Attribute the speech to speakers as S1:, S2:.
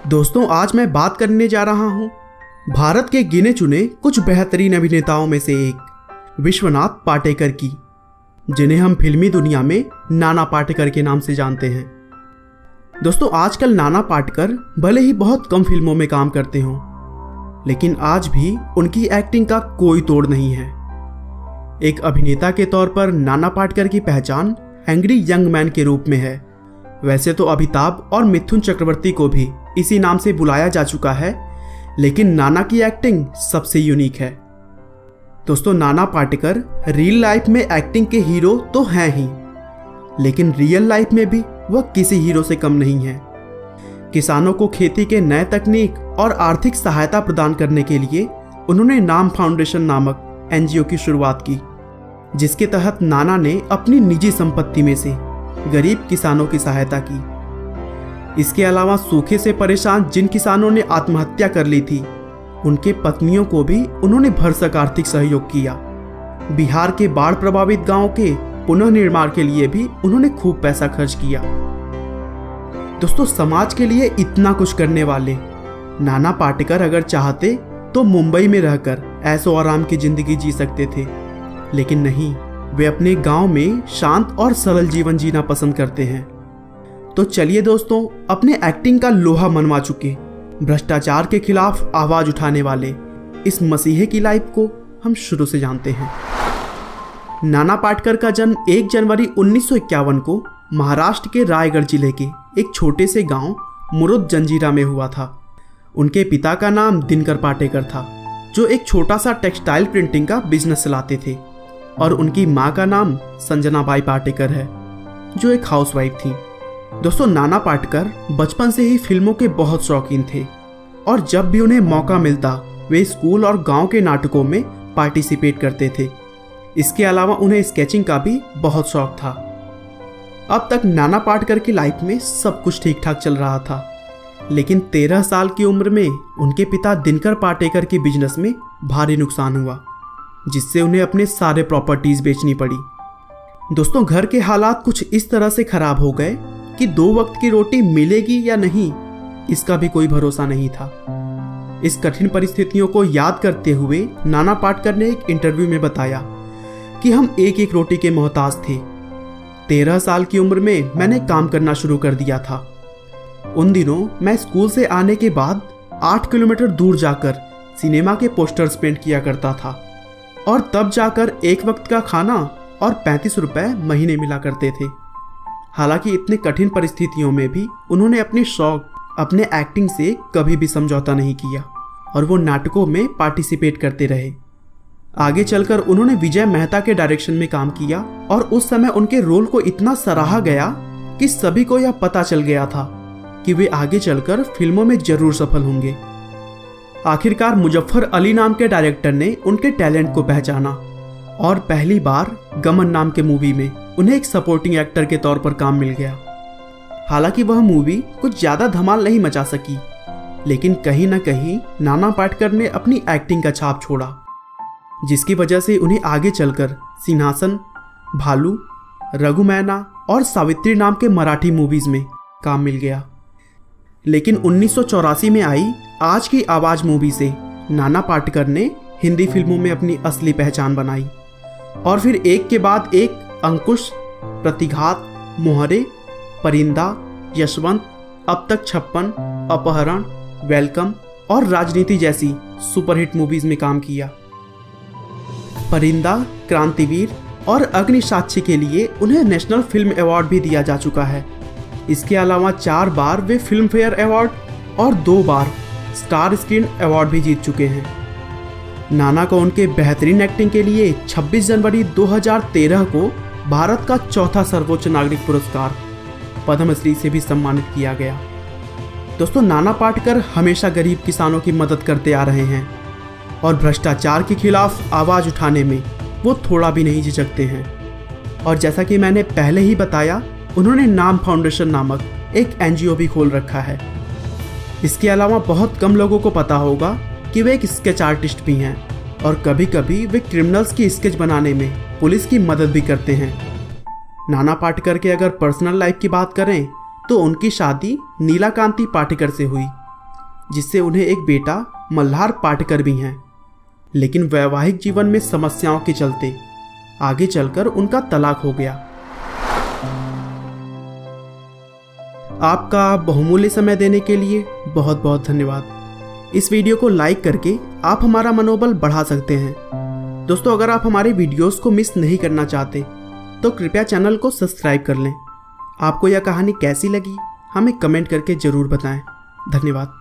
S1: दोस्तों, आज मैं बात करने जा रहा हूँ भारत के गिने चुने कुछ बेहतरीन अभिनेताओं में से एक विश्वनाथ पाटेकर की, जिन्हें हम फिल्मी दुनिया में नाना पाटेकर के नाम से जानते हैं। दोस्तों, आजकल नाना पाटेकर भले ही बहुत कम फिल्मों में काम करते हों, लेकिन आज भी उनकी एक्टिंग का कोई तोड़ नहीं है। एक अभिनेता के तौर पर नाना पाटेकर की पहचान एंग्री यंग मैन के रूप में है। वैसे तो अमिताभ और मिथुन चक्रवर्ती को भी इसी नाम से बुलाया जा चुका है, लेकिन नाना की एक्टिंग सबसे यूनिक है। दोस्तों, नाना पाटेकर रियल लाइफ में एक्टिंग के हीरो तो हैं ही, लेकिन रियल लाइफ में भी वह किसी हीरो से कम नहीं है। किसानों को खेती के नए तकनीक और आर्थिक सहायता प्रदान करने के लिए उन्होंने नाम फाउंडेशन नामक एनजीओ की शुरुआत की, जिसके तहत नाना ने अपनी निजी संपत्ति में से गरीब किसानों की सहायता की। इसके अलावा सूखे से परेशान जिन किसानों ने आत्महत्या कर ली थी, उनके पत्नियों को भी उन्होंने भरसक आर्थिक सहयोग किया। बिहार के बाढ़ प्रभावित गांवों के पुनर्निर्माण के लिए भी उन्होंने खूब पैसा खर्च किया। दोस्तों, समाज के लिए इतना कुछ करने वाले नाना पाटेकर अगर चाहते तो मुंबई में रहकर ऐशो आराम की जिंदगी जी सकते थे, लेकिन नहीं, वे अपने गांव में शांत और सरल जीवन जीना पसंद करते हैं। तो चलिए दोस्तों, अपने एक्टिंग का लोहा मनवा चुके भ्रष्टाचार के खिलाफ आवाज उठाने वाले इस मसीहे की लाइफ को हम शुरू से जानते हैं। नाना पाटेकर का जन्म 1 जनवरी 1951 को महाराष्ट्र के रायगढ़ जिले के एक छोटे से गांव मुरुद जंजीरा में हुआ था। उनके पिता का नाम दिनकर पाटेकर था, जो एक छोटा सा टेक्सटाइल प्रिंटिंग का बिजनेस चलाते थे, और उनकी माँ का नाम संजनाबाई पाटेकर है, जो एक हाउसवाइफ थी। दोस्तों, नाना पाटेकर बचपन से ही फिल्मों के बहुत शौकीन थे, और जब भी उन्हें मौका मिलता वे स्कूल और गांव के नाटकों में पार्टिसिपेट करते थे। इसके अलावा उन्हें स्केचिंग का भी बहुत शौक था। अब तक नाना पाटेकर की लाइफ में सब कुछ ठीक ठाक चल रहा था, लेकिन 13 साल की उम्र में उनके पिता दिनकर पाटेकर के बिजनेस में भारी नुकसान हुआ, जिससे उन्हें अपने सारे प्रॉपर्टीज बेचनी पड़ी। दोस्तों, घर के हालात कुछ इस तरह से खराब हो गए कि 2 वक्त की रोटी मिलेगी या नहीं, इसका भी कोई भरोसा नहीं था। इस कठिन परिस्थितियों को याद करते हुए नाना पाटेकर ने एक इंटरव्यू में बताया कि हम एक एक रोटी के मोहताज थे। 13 साल की उम्र में मैंने काम करना शुरू कर दिया था। उन दिनों मैं स्कूल से आने के बाद 8 किलोमीटर दूर जाकर सिनेमा के पोस्टर्स पेंट किया करता था, और तब जाकर एक वक्त का खाना और 35 रुपए महीने मिला करते थे। हालांकि इतने कठिन परिस्थितियों में भी उन्होंने अपने शौक, अपने एक्टिंग से कभी भी समझौता नहीं किया, और वो नाटकों में पार्टिसिपेट करते रहे। आगे चलकर उन्होंने विजय मेहता के डायरेक्शन में काम किया, और उस समय उनके रोल को इतना सराहा गया कि सभी को यह पता चल गया था कि वे आगे चलकर फिल्मों में जरूर सफल होंगे। आखिरकार मुजफ्फर अली नाम के डायरेक्टर ने उनके टैलेंट को पहचाना, और पहली बार गमन नाम के मूवी में उन्हें एक सपोर्टिंग एक्टर के तौर पर काम मिल गया। हालांकि वह मूवी कुछ ज़्यादा धमाल नहीं मचा सकी, लेकिन कहीं ना कहीं नाना पाटेकर ने अपनी एक्टिंग का छाप छोड़ा, जिसकी वजह से उन्हें आगे चलकर सिंहासन, भालू, रघुमैना और सावित्री नाम के मराठी मूवीज़ में काम मिल गया। लेकिन 1984 में आई आज की आवाज़ मूवी से नाना पाटेकर ने हिंदी फिल्मों में अपनी असली पहचान बनाई, और फिर एक के बाद एक अंकुश, प्रतिघात, मोहरे, परिंदा, यशवंत, अब तक 56, अपहरण, वेलकम और राजनीति जैसी सुपरहिट मूवीज में काम किया। परिंदा, क्रांतिवीर और अग्निसाक्षी के लिए उन्हें नेशनल फिल्म अवार्ड भी दिया जा चुका है। इसके अलावा 4 बार वे फिल्म फेयर अवार्ड और 2 बार स्टार स्क्रीन अवार्ड भी जीत चुके हैं। नाना को उनके बेहतरीन एक्टिंग के लिए 26 जनवरी 2013 को भारत का 4था सर्वोच्च नागरिक पुरस्कार पद्मश्री से भी सम्मानित किया गया। दोस्तों, नाना पाटेकर हमेशा गरीब किसानों की मदद करते आ रहे हैं, और भ्रष्टाचार के खिलाफ आवाज़ उठाने में वो थोड़ा भी नहीं झिझकते हैं। और जैसा कि मैंने पहले ही बताया, उन्होंने नाम फाउंडेशन नामक एक एनजीओ भी खोल रखा है। इसके अलावा बहुत कम लोगों को पता होगा कि वे एक स्केच आर्टिस्ट भी हैं, और कभी कभी वे क्रिमिनल्स की स्केच बनाने में पुलिस की मदद भी करते हैं। नाना पाटेकर के अगर पर्सनल लाइफ की बात करें तो उनकी शादी नीलाकांति पाटेकर से हुई, जिससे उन्हें एक बेटा मल्हार पाटेकर भी हैं। लेकिन वैवाहिक जीवन में समस्याओं के चलते आगे चलकर उनका तलाक हो गया। आपका बहुमूल्य समय देने के लिए बहुत बहुत धन्यवाद। इस वीडियो को लाइक करके आप हमारा मनोबल बढ़ा सकते हैं। दोस्तों, अगर आप हमारे वीडियोस को मिस नहीं करना चाहते तो कृपया चैनल को सब्सक्राइब कर लें। आपको यह कहानी कैसी लगी हमें कमेंट करके ज़रूर बताएं। धन्यवाद।